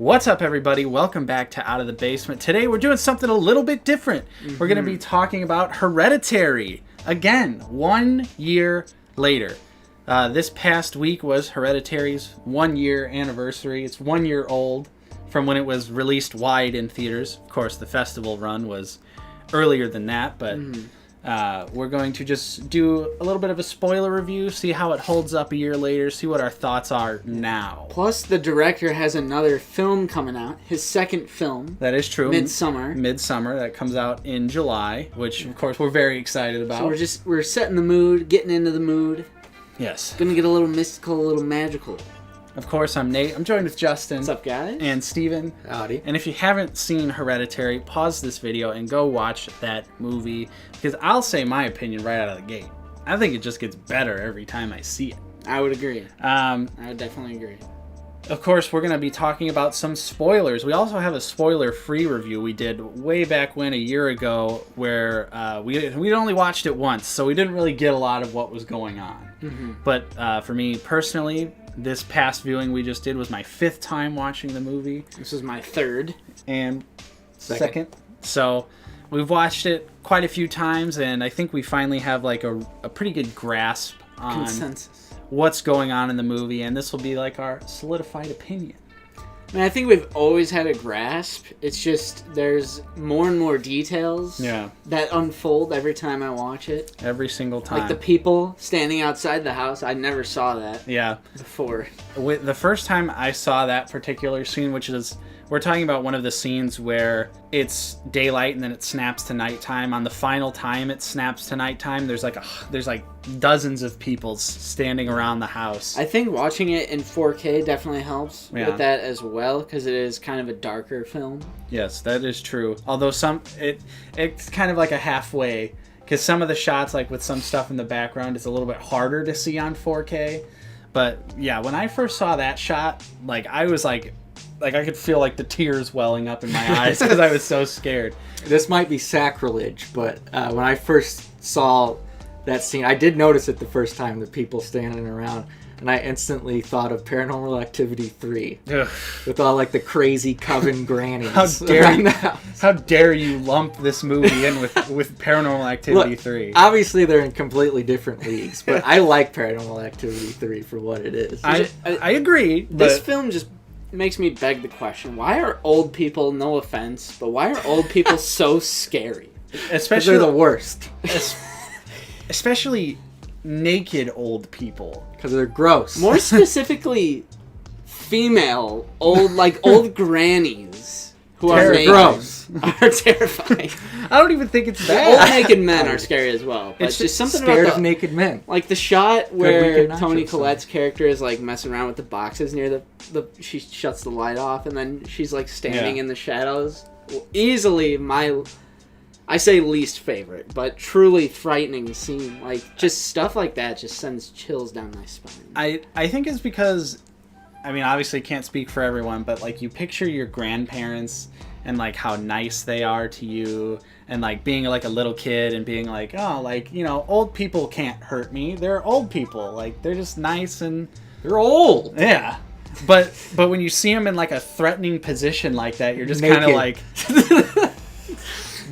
What's up, everybody? Welcome back to Out of the Basement. Today we're doing something a little bit different. We're going to be talking about Hereditary. Again, 1 year later. This past week was Hereditary's 1 year anniversary. It's 1 year old from when it was released wide in theaters. Of course, the festival run was earlier than that, but we're going to just do a little bit of a spoiler review, see how it holds up a year later, see what our thoughts are now. Plus, the director has another film coming out, his second film. That is true. Midsommar, that comes out in July, which, of course, we're very excited about. So we're setting the mood, getting into the mood. Yes. Gonna get a little mystical, a little magical. Of course, I'm Nate. I'm joined with Justin. What's up, guys? And Steven. Howdy. And if you haven't seen Hereditary, pause this video and go watch that movie. Because I'll say my opinion right out of the gate. I think it just gets better every time I see it. I would agree. I would definitely agree. Of course, we're going to be talking about some spoilers. We also have a spoiler-free review we did way back when, a year ago, where we only watched it once, so we didn't really get a lot of what was going on. But for me personally, this past viewing we just did was my 5th time watching the movie. This is my 3rd. And second. So we've watched it quite a few times, and I think we finally have like a pretty good grasp on consensus what's going on in the movie, and this will be like our solidified opinion. I mean, I think we've always had a grasp. It's just there's more and more details that unfold every time I watch it. Every single time. Like the people standing outside the house. I never saw that before. The first time I saw that particular scene, which is, we're talking about one of the scenes where it's daylight and then it snaps to nighttime. On the final time it snaps to nighttime, there's like dozens of people standing around the house. I think watching it in 4K definitely helps with that as well, because it is kind of a darker film. Yes, that is true. Although it's kind of like a halfway, because some of the shots, like with some stuff in the background, it's a little bit harder to see on 4K. But yeah, when I first saw that shot, like I was like I could feel like the tears welling up in my eyes because I was so scared. This might be sacrilege, but when I first saw that scene, I did notice it the first time, the people standing around, and I instantly thought of Paranormal Activity 3. Ugh. With all like the crazy coven grannies. How dare you lump this movie in with Paranormal Activity 3? Obviously they're in completely different leagues, but I like Paranormal Activity 3 for what it is. I agree. This film just makes me beg the question, why are old people, no offense, but why are old people so scary? Especially they're the worst. Especially naked old people. Because they're gross. More specifically, female, old grannies who are naked. Gross. Are terrifying. I don't even think it's that. Old naked men are scary as well. But it's just something scared about of naked men. Like the shot where Toni Collette's character is like messing around with the boxes near she shuts the light off, and then she's like standing in the shadows. Easily I say least favorite, but truly frightening scene. Like, just stuff like that just sends chills down my spine. I think it's because, I mean, obviously can't speak for everyone, but like you picture your grandparents and like how nice they are to you, and like being like a little kid and being like, oh, like, you know, old people can't hurt me. They're old people. Like, they're just nice and they're old. Yeah. But when you see them in like a threatening position like that, you're just kind of like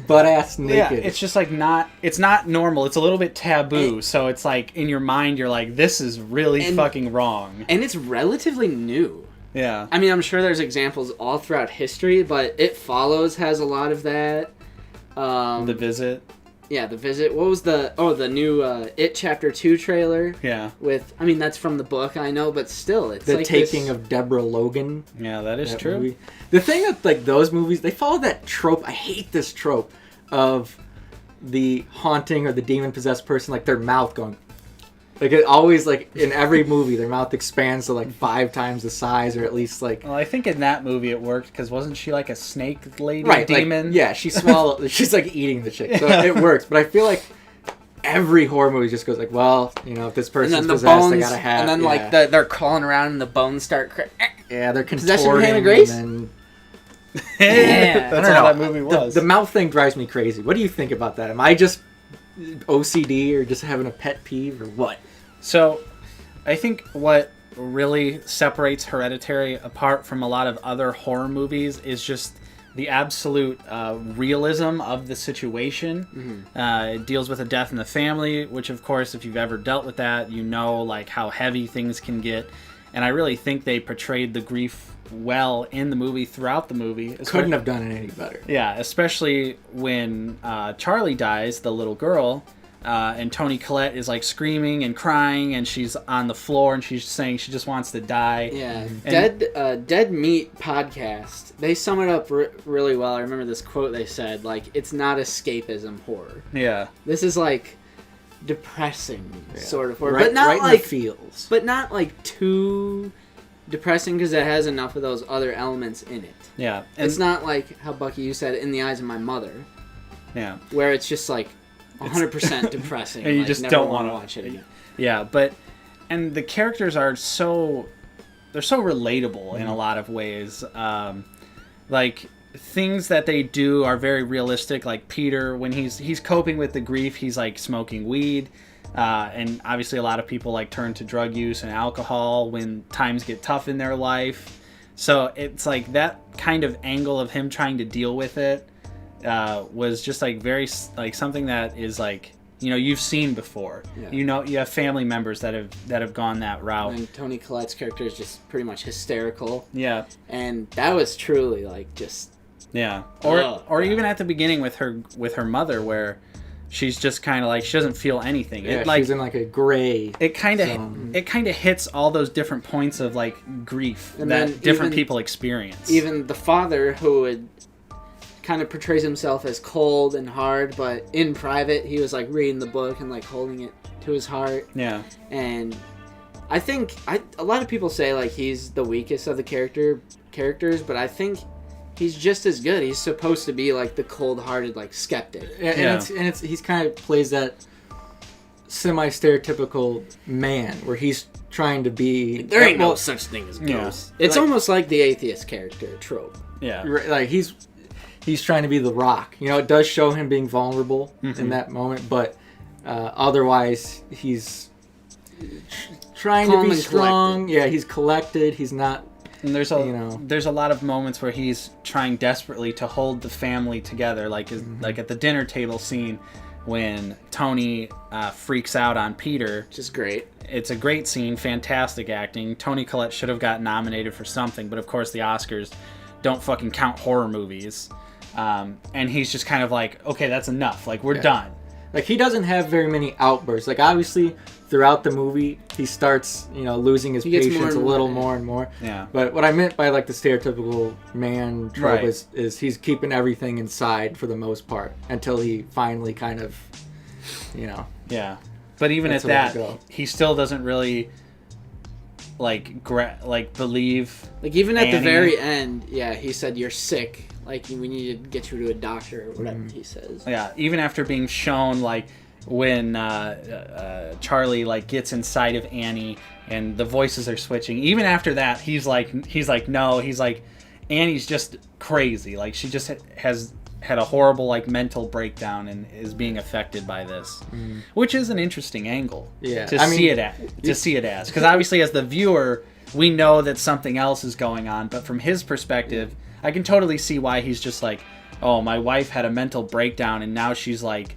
butt ass naked. Yeah, it's just like it's not normal. It's a little bit taboo. So it's like in your mind, you're like, this is really fucking wrong. And it's relatively new. Yeah. I mean, I'm sure there's examples all throughout history, but It Follows has a lot of that. The Visit. Yeah, The Visit. What was the new It Chapter 2 trailer? Yeah. I mean, that's from the book, I know, but still, it's the like taking of Deborah Logan. Yeah, that is true. Movie. The thing that, like, those movies, they follow that trope. I hate this trope of the haunting or the demon-possessed person, like, their mouth going... Like, it always, like, in every movie, their mouth expands to, like, 5 times the size, or at least, like... Well, I think in that movie it worked, because wasn't she, like, a snake lady demon? Like, yeah, she's, like, eating the chick, so it works. But I feel like every horror movie just goes like, well, you know, if this person's possessed, they gotta have... And then, like, they're crawling around and the bones start... Yeah, they're contorting. Possession of Hannah Grace? Yeah, that's how that movie was. The mouth thing drives me crazy. What do you think about that? Am I just OCD or just having a pet peeve or what? So, I think what really separates Hereditary apart from a lot of other horror movies is just the absolute realism of the situation. It deals with a death in the family, which, of course, if you've ever dealt with that, you know, like, how heavy things can get. And I really think they portrayed the grief well in the movie, throughout the movie. Couldn't have done it any better. Yeah, especially when Charlie dies, the little girl, and Toni Collette is like screaming and crying, and she's on the floor, and she's saying she just wants to die. Yeah, Dead Meat podcast. They sum it up really well. I remember this quote they said, like, it's not escapism horror. Yeah, this is like depressing sort of horror, right, but not right like in the feels, but not like too depressing because it has enough of those other elements in it. Yeah, and it's not like how Bucky, you said, In the Eyes of My Mother. Yeah, where it's just like 100% depressing, and you like, just never don't want to watch it again. Yeah, and the characters are so relatable in a lot of ways. Like, things that they do are very realistic. Like Peter, when he's coping with the grief, he's like smoking weed, and obviously a lot of people like turn to drug use and alcohol when times get tough in their life. So it's like that kind of angle of him trying to deal with it was just like very like something that is like, you know, you've seen before. Yeah. You know, you have family members that have gone that route. And Toni Collette's character is just pretty much hysterical. Yeah, and that was truly like just. Yeah, or even at the beginning with her mother, where she's just kind of like, she doesn't feel anything. Yeah, she's in like a gray. It kind of hits all those different points of like grief and that different people experience. Even the father, who would kind of portrays himself as cold and hard, but in private he was like reading the book and like holding it to his heart. Yeah, and I think a lot of people say like he's the weakest of the characters, but I think he's just as good. He's supposed to be like the cold-hearted, like, skeptic. And he's kind of plays that semi-stereotypical man where he's trying to be. There ain't no such thing as ghosts. Yeah. It's like, almost like the atheist character trope. Yeah, like he's trying to be the Rock. You know, it does show him being vulnerable in that moment, but otherwise he's trying to be strong. Collected. Yeah, he's collected. He's not. And there's a lot of moments where he's trying desperately to hold the family together, like like at the dinner table scene when Toni freaks out on Peter. Which is great. It's a great scene, fantastic acting. Toni Collette should have got nominated for something, but of course the Oscars don't fucking count horror movies. And he's just kind of like, okay, that's enough. Like, we're done. Like, he doesn't have very many outbursts. Like, obviously, throughout the movie, he starts, losing his patience a little more and more. Yeah. But what I meant by, like, the stereotypical man trope is he's keeping everything inside for the most part until he finally kind of, Yeah. But even at that, he still doesn't really, believe. Like, even at the very end, he said, "You're sick. Like, we need to get you to a doctor," or whatever he says. Yeah, even after being shown, like, when Charlie, like, gets inside of Annie and the voices are switching, even after that, he's like, no, he's like, Annie's just crazy. Like, she just has had a horrible, like, mental breakdown and is being affected by this, which is an interesting angle to see it as. Because obviously, as the viewer, we know that something else is going on, but from his perspective, I can totally see why he's just like, oh, my wife had a mental breakdown and now she's like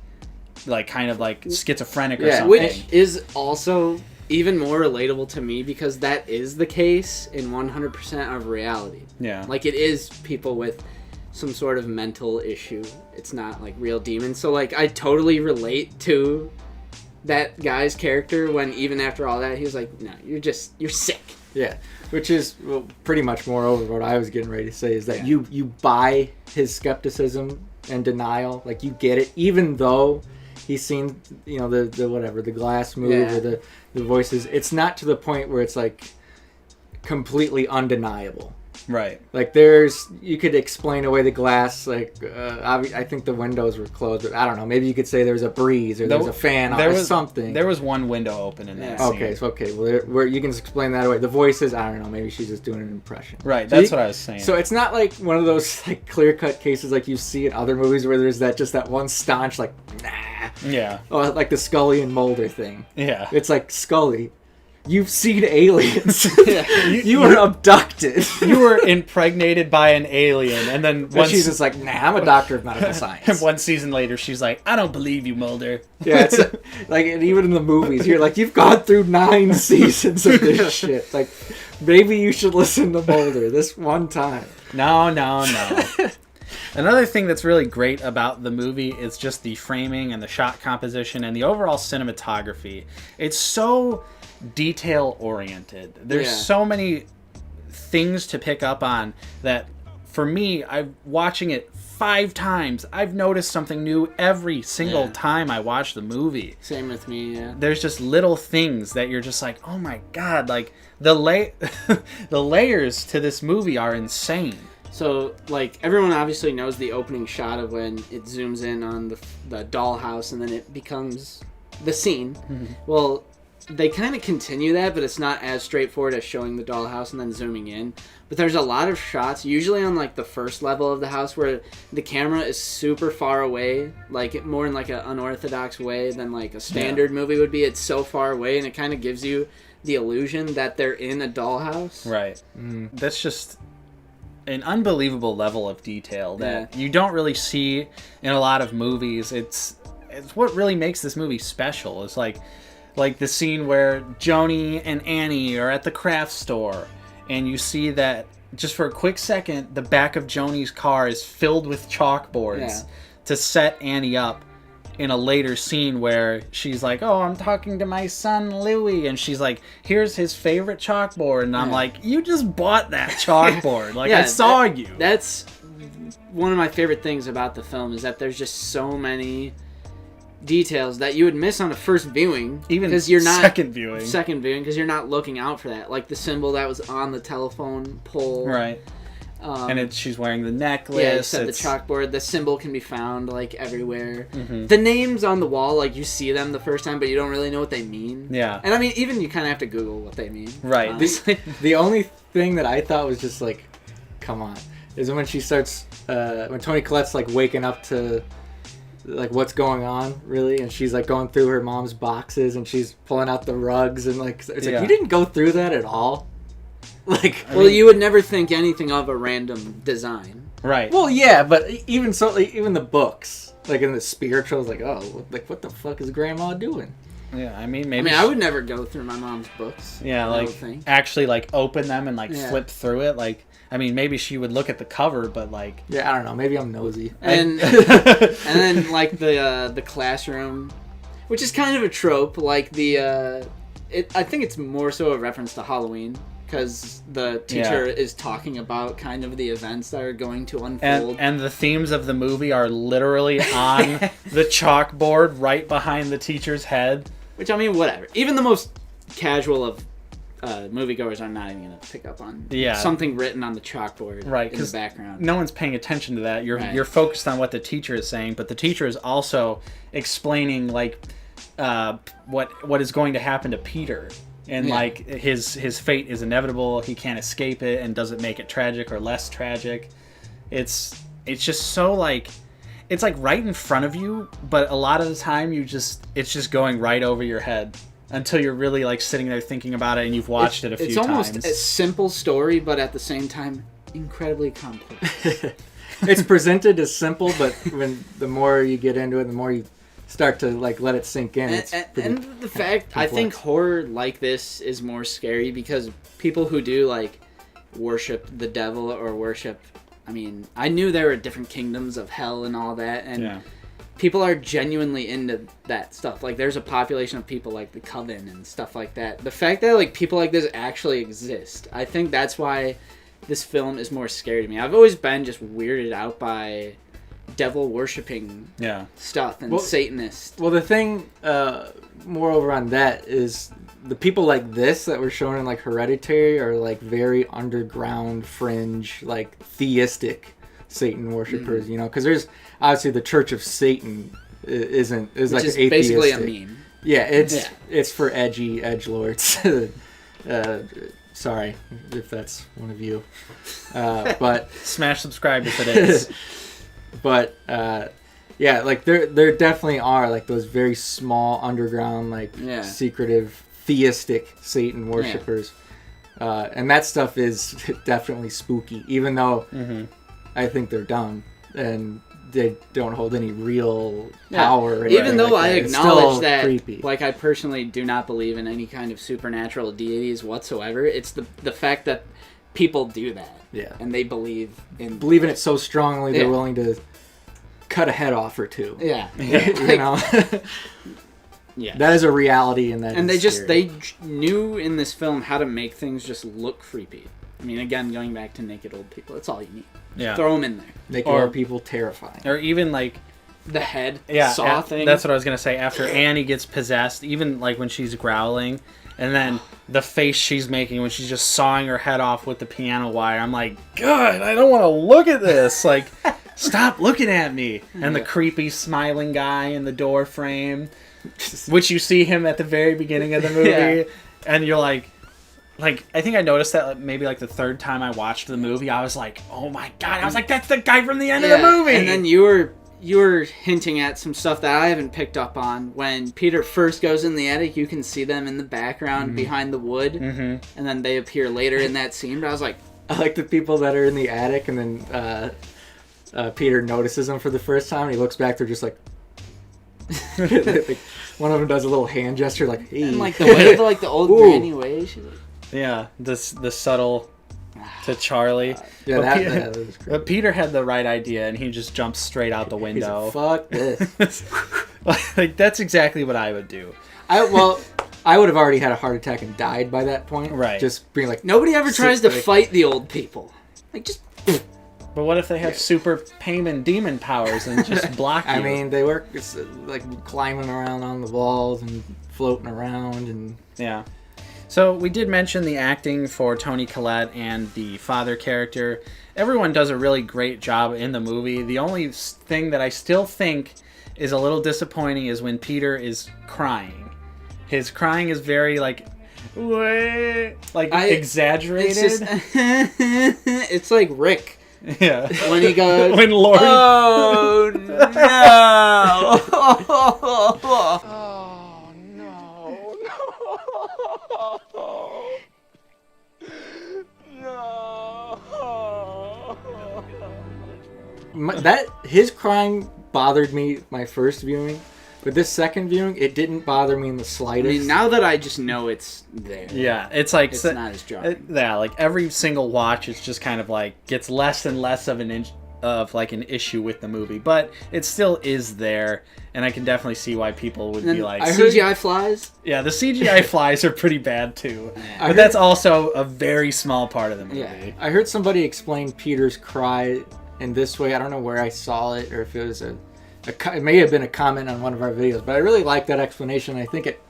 kind of like schizophrenic or something. Which is also even more relatable to me because that is the case in 100% of reality. Yeah. Like, it is people with some sort of mental issue. It's not like real demons. So, like, I totally relate to that guy's character when even after all that, he was like, no, you're sick. Yeah, which is pretty much moreover what I was getting ready to say is that you buy his skepticism and denial, like you get it, even though he's seen the glass move or the voices. It's not to the point where it's like completely undeniable. Right. Like you could explain away the glass. Like I think the windows were closed, but I don't know. Maybe you could say there was a breeze or there was a fan on or something. There was one window open in that scene. Okay. Well, where you can explain that away. The voices, I don't know. Maybe she's just doing an impression. Right. That's what I was saying. So it's not like one of those like clear cut cases like you see in other movies where there's that one staunch like nah. Yeah. Oh, like the Scully and Mulder thing. Yeah. It's like Scully You've seen aliens. You were you- abducted. You were impregnated by an alien, and then And she's just like, nah, I'm a doctor of medical science. one season later, she's like, I don't believe you, Mulder. Yeah, it's like, and even in the movies, you're like, you've gone through 9 seasons of this shit. Like, maybe you should listen to Mulder this one time. No. Another thing that's really great about the movie is just the framing and the shot composition and the overall cinematography. It's so detail oriented. There's so many things to pick up on that, for me, I'm watching it 5 times. I've noticed something new every single time I watch the movie. Same with me, yeah. There's just little things that you're just like, oh my god, like the layers to this movie are insane. So, like, everyone obviously knows the opening shot of when it zooms in on the dollhouse and then it becomes the scene. Mm-hmm. Well, they kind of continue that, but it's not as straightforward as showing the dollhouse and then zooming in. But there's a lot of shots, usually on, like, the first level of the house, where the camera is super far away, like, more in, like, an unorthodox way than, like, a standard movie would be. It's so far away, and it kind of gives you the illusion that they're in a dollhouse. Right. That's just an unbelievable level of detail that you don't really see in a lot of movies. It's what really makes this movie special. It's like the scene where Joni and Annie are at the craft store, and you see that just for a quick second, the back of Joni's car is filled with chalkboards to set Annie up in a later scene where she's like, oh, I'm talking to my son Louie, and she's like, here's his favorite chalkboard, and I'm like, you just bought that chalkboard. Like, I saw you. That's one of my favorite things about the film, is that there's just so many details that you would miss on a first viewing, even because you're not second viewing because you're not looking out for that, like the symbol that was on the telephone pole, right? And she's wearing the necklace. Yeah, you said the chalkboard. The symbol can be found like everywhere. Mm-hmm. The names on the wall, like you see them the first time, but you don't really know what they mean. Yeah, and I mean, even you kind of have to Google what they mean. Right. The only thing that I thought was just like, come on, is when she starts, when Toni Collette's like waking up to like what's going on, really, and she's like going through her mom's boxes and she's pulling out the rugs and like it's like, you didn't go through that at all. Like, well, you would never think anything of a random design, right? Well, yeah, but even so, like, even the books, like in the spirituals, like, oh, like what the fuck is Grandma doing? Yeah, I mean, maybe. I would never go through my mom's books. Yeah, like actually, like open them and like flip through it. Like, I mean, maybe she would look at the cover, but like, yeah, I don't know. Maybe I'm nosy. And and then like the classroom, which is kind of a trope. Like I think it's more so a reference to Halloween, because the teacher is talking about kind of the events that are going to unfold. And the themes of the movie are literally on the chalkboard right behind the teacher's head. Which, I mean, whatever. Even the most casual of moviegoers are not even going to pick up on something written on the chalkboard in the background. No one's paying attention to that. You're focused on what the teacher is saying, but the teacher is also explaining, like, what is going to happen to Peter. And like his fate is inevitable. He can't escape it, and doesn't make it tragic or less tragic. It's just so like, it's like right in front of you, but a lot of the time it's just going right over your head until you're really like sitting there thinking about it, and you've watched it a few times. It's almost a simple story, but at the same time incredibly complex. It's presented as simple, but the more you get into it, the more you start to like let it sink in. And the fact, complex. I think horror like this is more scary because people who do like worship the devil or worship, I mean, I knew there were different kingdoms of hell and all that, and people are genuinely into that stuff. Like, there's a population of people like the Coven and stuff like that. The fact that like people like this actually exist, I think that's why this film is more scary to me. I've always been just weirded out by devil worshipping stuff and Satanists. Well, the thing, moreover on that, is the people like this that were shown in like Hereditary are like very underground, fringe, like theistic Satan worshippers. You know, because there's obviously the Church of Satan is like atheistic. Basically a meme. Yeah, it's for edgelords. Sorry if that's one of you, but smash subscribe if it is. But like there definitely are like those very small underground, like secretive theistic Satan worshippers. And that stuff is definitely spooky, even though I think they're dumb and they don't hold any real power. Or even though like I that. acknowledge that, creepy. Like, I personally do not believe in any kind of supernatural deities whatsoever. It's the fact that people do that. Yeah. And they believe in it so strongly they're willing to cut a head off or two. Yeah. You know? Yeah. That is a reality, and they knew in this film how to make things just look creepy. I mean, again, going back to naked old people, that's all you need. Yeah. Throw them in there. Naked old people terrifying. Or even like the head saw thing. That's what I was gonna say. After Annie gets possessed, even like when she's growling, and then the face she's making when she's just sawing her head off with the piano wire, I'm like, God, I don't want to look at this. Like, stop looking at me. And the creepy smiling guy in the door frame, which you see him at the very beginning of the movie, and you're like, I think I noticed that maybe like the third time I watched the movie, I was like, oh my God, I was like, that's the guy from the end of the movie. And then you were hinting at some stuff that I haven't picked up on. When Peter first goes in the attic, you can see them in the background behind the wood, and then they appear later in that scene. But I was like, I like the people that are in the attic, and then Peter notices them for the first time, and he looks back, they're just like, one of them does a little hand gesture, like, hey. And like the way, like the old granny way, she's like, yeah, the subtle to Charlie. Yeah, that was great. But Peter had the right idea, and he just jumped straight out the window. He's like, fuck this. Like, that's exactly what I would do. I would have already had a heart attack and died by that point. Right. Just being like, nobody ever tries to fight the old people. Like, just. But what if they have super Payman demon powers and just block you? I mean, they work like climbing around on the walls and floating around and. Yeah. So we did mention the acting for Toni Collette and the father character. Everyone does a really great job in the movie. The only thing that I still think is a little disappointing is when Peter is crying. His crying is very exaggerated. It's like Rick. Yeah. When he goes, when Lord. Oh no. His crying bothered me my first viewing, but this second viewing it didn't bother me in the slightest. I mean, now that I just know it's there. Yeah, it's like it's not as jarring. Like every single watch, it's just kind of like gets less and less of an issue with the movie, but it still is there, and I can definitely see why people would be like, CGI flies. Yeah, the CGI flies are pretty bad too, but that's also a very small part of the movie. Yeah. I heard somebody explain Peter's cry in this way. I don't know where I saw it, or if it was it may have been a comment on one of our videos, but I really like that explanation. I think it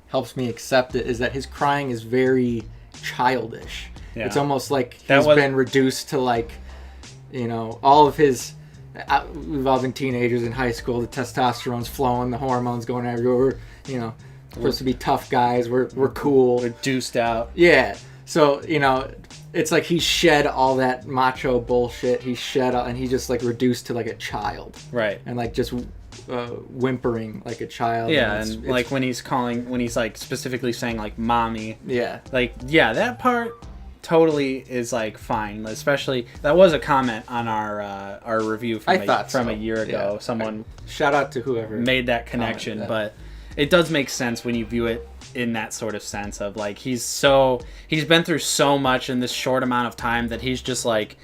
helps me accept it, is that his crying is very childish. Yeah. It's almost like he's been reduced to like, you know, all of his, we've all been teenagers in high school, the testosterone's flowing, the hormones going everywhere, we're, you know, supposed to be tough guys, we're cool. We're deuced out. Yeah. So, you know, it's like he shed all that macho bullshit. He shed all, and he just like reduced to like a child. Right. And like just whimpering like a child. Yeah, and like when he's like specifically saying like mommy. Yeah. Like, yeah, that part totally is like fine. Especially, that was a comment on our review from a year ago. Yeah. Someone shout out to whoever made that connection, but it does make sense when you view it in that sort of sense of like he's been through so much in this short amount of time that he's just like,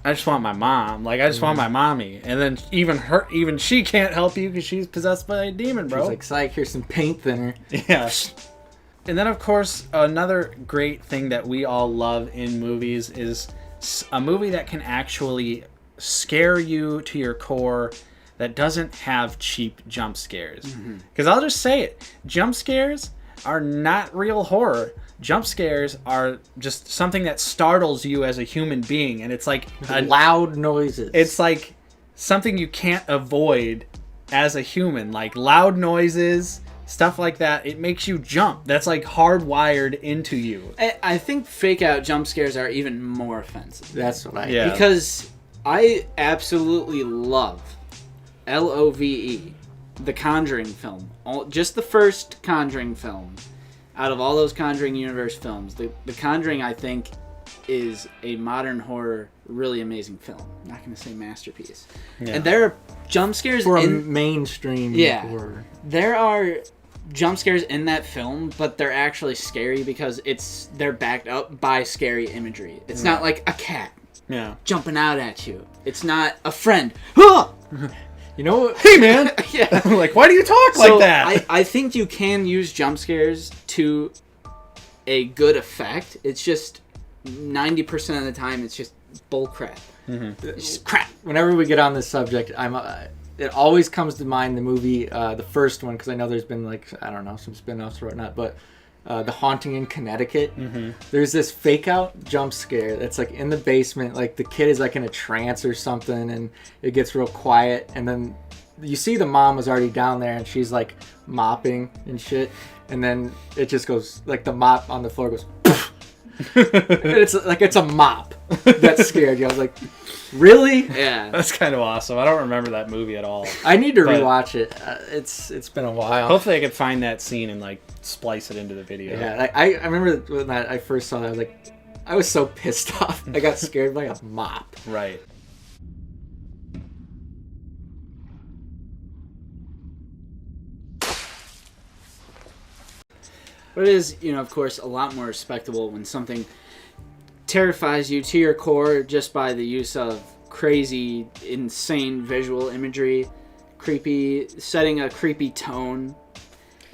I just want my mom, like I just want my mommy, and then even she can't help you because she's possessed by a demon, bro. She's like, psych, here's some paint thinner. Yeah. And then of course another great thing that we all love in movies is a movie that can actually scare you to your core, that doesn't have cheap jump scares. Because I'll just say it, jump scares are not real horror. Jump scares are just something that startles you as a human being, and it's like loud noises. It's like something you can't avoid as a human, like loud noises, stuff like that. It makes you jump. That's like hardwired into you. I think fake out jump scares are even more offensive. That's what I because I absolutely love LOVE, the Conjuring film. Just the first Conjuring film. out of all those Conjuring universe films, the Conjuring, I think, is a modern horror really amazing film. I'm not going to say masterpiece. Yeah. And there are jump scares for a mainstream horror. There are jump scares in that film, but they're actually scary because they're backed up by scary imagery. It's not like a cat jumping out at you. It's not a friend. You know, hey man, like, why do you talk like that? I think you can use jump scares to a good effect. It's just 90% of the time it's just bull crap. Mm-hmm. It's just crap. Whenever we get on this subject, it always comes to mind the movie, the first one, because I know there's been like, I don't know, some spin-offs or whatnot, but The Haunting in Connecticut. Mm-hmm. There's this fake out jump scare that's like in the basement, like the kid is like in a trance or something, and it gets real quiet, and then you see the mom was already down there and she's like mopping and shit, and then it just goes like the mop on the floor goes it's a mop that scared you. I was like, really? Yeah, that's kind of awesome. I don't remember that movie at all. I need to rewatch it. It's been a while. Hopefully I could find that scene and like splice it into the video. Yeah, I remember when I first saw that, I was so pissed off. I got scared by a mop. Right. But it is, of course, a lot more respectable when something terrifies you to your core just by the use of crazy, insane visual imagery, setting a creepy tone,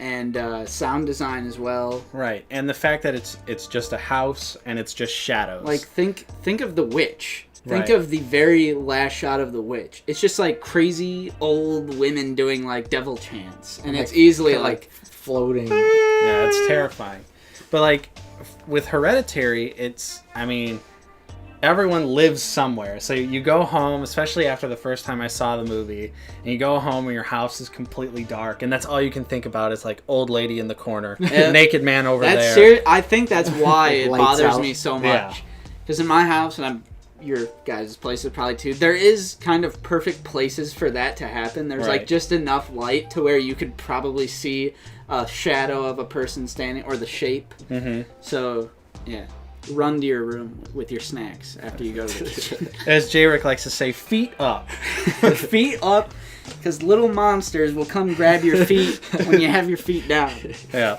and sound design as well. Right, and the fact that it's just a house and it's just shadows. Like, think of The Witch. Think of the very last shot of The Witch. It's just like crazy old women doing like devil chants, and it's easily like floating. Yeah, it's terrifying. But like with Hereditary, everyone lives somewhere. So you go home, especially after the first time I saw the movie, and you go home and your house is completely dark, and that's all you can think about is like old lady in the corner, naked man over there. I think that's why it bothers me so much. Because in my house, and your guys' places probably too, there is kind of perfect places for that to happen. There's like just enough light to where you could probably see a shadow of a person standing, or the shape. Mm-hmm. So, yeah. Run to your room with your snacks after you go to the kitchen. As J-Rick likes to say, feet up. Feet up, because little monsters will come grab your feet when you have your feet down. Yeah.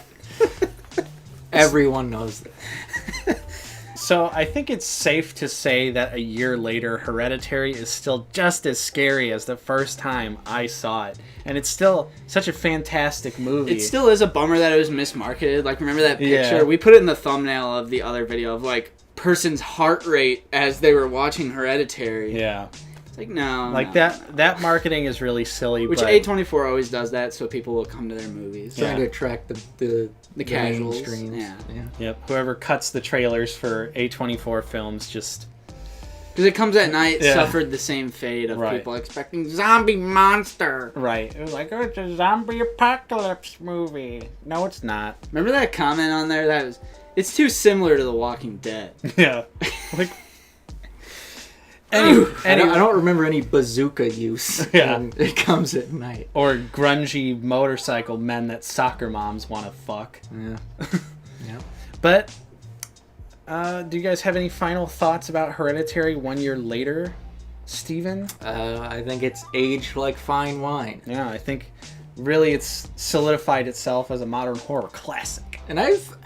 Everyone knows that. So I think it's safe to say that a year later, Hereditary is still just as scary as the first time I saw it. And it's still such a fantastic movie. It still is a bummer that it was mismarketed. Like, remember that picture? Yeah. We put it in the thumbnail of the other video of, like, person's heart rate as they were watching Hereditary. Yeah. It's like, no. Like, no. That marketing is really silly. Which A24 always does that, so people will come to their movies. Trying to attract the casuals. Yeah. Yep. Whoever cuts the trailers for A24 films just... Because it comes at night, suffered the same fate of people expecting zombie monster. Right. It was like, oh, it's a zombie apocalypse movie. No, it's not. Remember that comment on there? It's too similar to The Walking Dead. Yeah. Like... I don't remember any bazooka use. Yeah. It comes at night. Or grungy motorcycle men that soccer moms want to fuck. Yeah. Yeah. But, do you guys have any final thoughts about Hereditary 1 year later, Steven? I think it's aged like fine wine. Yeah, I think really it's solidified itself as a modern horror classic. And I've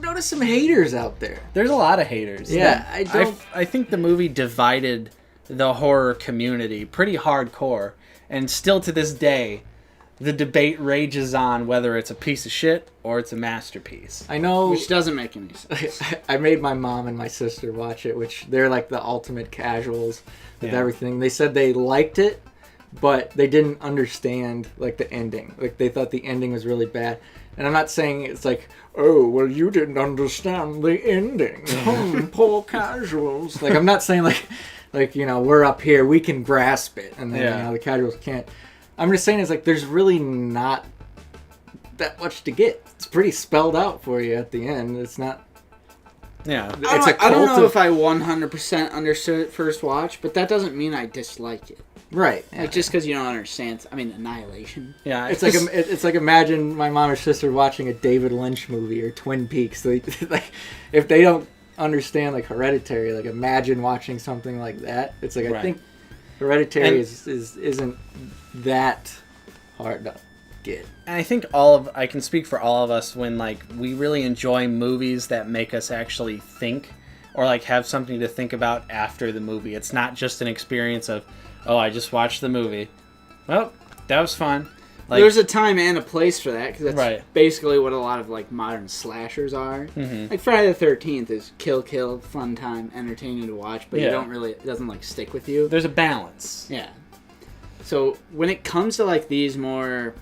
noticed some haters out there. There's a lot of haters. Yeah, I think the movie divided the horror community pretty hardcore, and still to this day, the debate rages on whether it's a piece of shit or it's a masterpiece. I know, which doesn't make any sense. I made my mom and my sister watch it, which they're like the ultimate casuals with everything. They said they liked it, but they didn't understand like the ending. Like they thought the ending was really bad. And I'm not saying it's like, oh, well, you didn't understand the ending. Poor casuals. Like, I'm not saying like, we're up here, we can grasp it, and then, the casuals can't. I'm just saying it's like, there's really not that much to get. It's pretty spelled out for you at the end. It's not... Yeah. I don't know if I 100% understood it first watch, but that doesn't mean I dislike it. Right. Like, just because you don't understand. I mean, Annihilation. Yeah, It's like imagine my mom or sister watching a David Lynch movie or Twin Peaks. Like, if they don't understand like Hereditary, like imagine watching something like that. It's like I think Hereditary isn't that hard to get. And I think I can speak for all of us when like we really enjoy movies that make us actually think or like have something to think about after the movie. It's not just an experience of, oh, I just watched the movie. Well, that was fun. Like, there's a time and a place for that, because that's right. basically what a lot of like modern slashers are. Mm-hmm. Like Friday the 13th is kill, fun time, entertaining to watch, but you don't really, it doesn't like stick with you. There's a balance. Yeah. So when it comes to like these more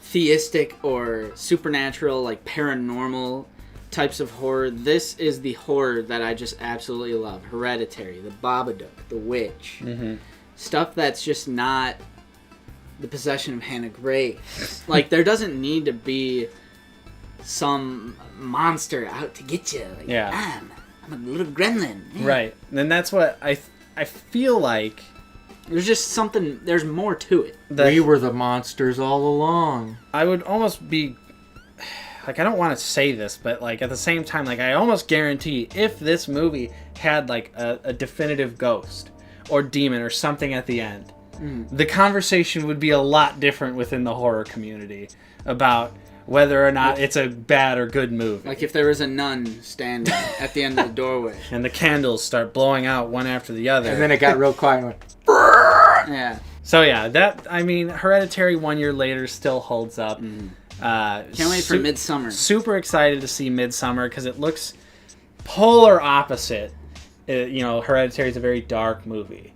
theistic or supernatural, like paranormal types of horror, this is the horror that I just absolutely love. Hereditary, The Babadook, The Witch. Mm-hmm. Stuff that's just not the possession of Hannah Grace. Like, there doesn't need to be some monster out to get you. Like, I'm a little gremlin. Yeah. Right. And that's what I feel like. There's just something, there's more to it. We were the monsters all along. I would almost be, like, I don't want to say this, but, like, at the same time, like, I almost guarantee if this movie had, like, a definitive ghost or demon or something at the end, the conversation would be a lot different within the horror community about whether or not it's a bad or good movie. Like if there was a nun standing at the end of the doorway. And the candles start blowing out one after the other. And then it got real quiet and went, yeah. So yeah, Hereditary 1 year later still holds up. Can't wait for Midsommar. Super excited to see Midsommar because it looks polar opposite. Hereditary is a very dark movie.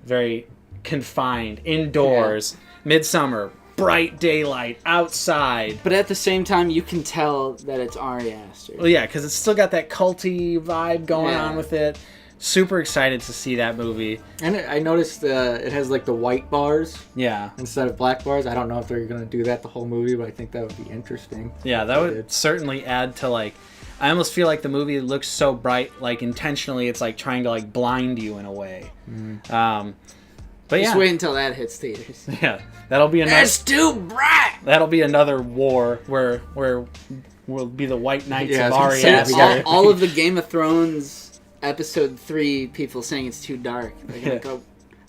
Very confined, indoors. Yeah. Midsommar, bright daylight, outside. But at the same time, you can tell that it's Ari Aster. Well, yeah, because it's still got that culty vibe going on with it. Super excited to see that movie. And I noticed it has like the white bars instead of black bars. I don't know if they're going to do that the whole movie, but I think that would be interesting. Yeah, that would certainly add to like... I almost feel like the movie looks so bright, like intentionally it's like trying to like blind you in a way. But just wait until that hits theaters. Yeah, that'll be another... It's too bright! That'll be another war where we'll be the White Knights of Ari Aster. All of the Game of Thrones episode 3 people saying it's too dark. They're gonna go,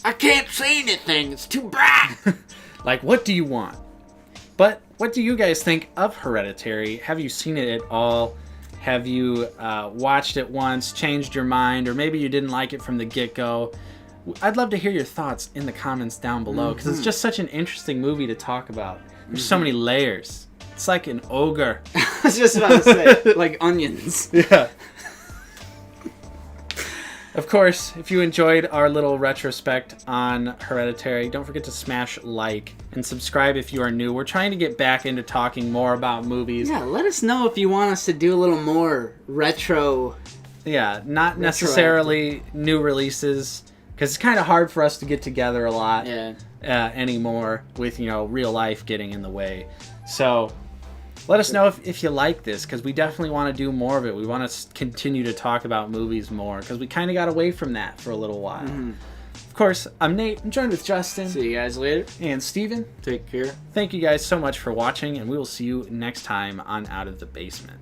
I can't see anything, it's too bright! Like, what do you want? But what do you guys think of Hereditary? Have you seen it at all? Have you watched it once, changed your mind, or maybe you didn't like it from the get-go? I'd love to hear your thoughts in the comments down below, because it's just such an interesting movie to talk about. There's so many layers. It's like an ogre. I was just about to say, like onions. Yeah. Of course, if you enjoyed our little retrospect on Hereditary, don't forget to smash like and subscribe if you are new. We're trying to get back into talking more about movies. Yeah, let us know if you want us to do a little more retro. Yeah, not necessarily new releases, because it's kind of hard for us to get together a lot anymore with, real life getting in the way. So let us know if you like this, because we definitely want to do more of it. We want to continue to talk about movies more, because we kind of got away from that for a little while. Of course, I'm Nate. I'm joined with Justin. See you guys later. And Steven. Take care. Thank you guys so much for watching, and we will see you next time on Out of the Basement.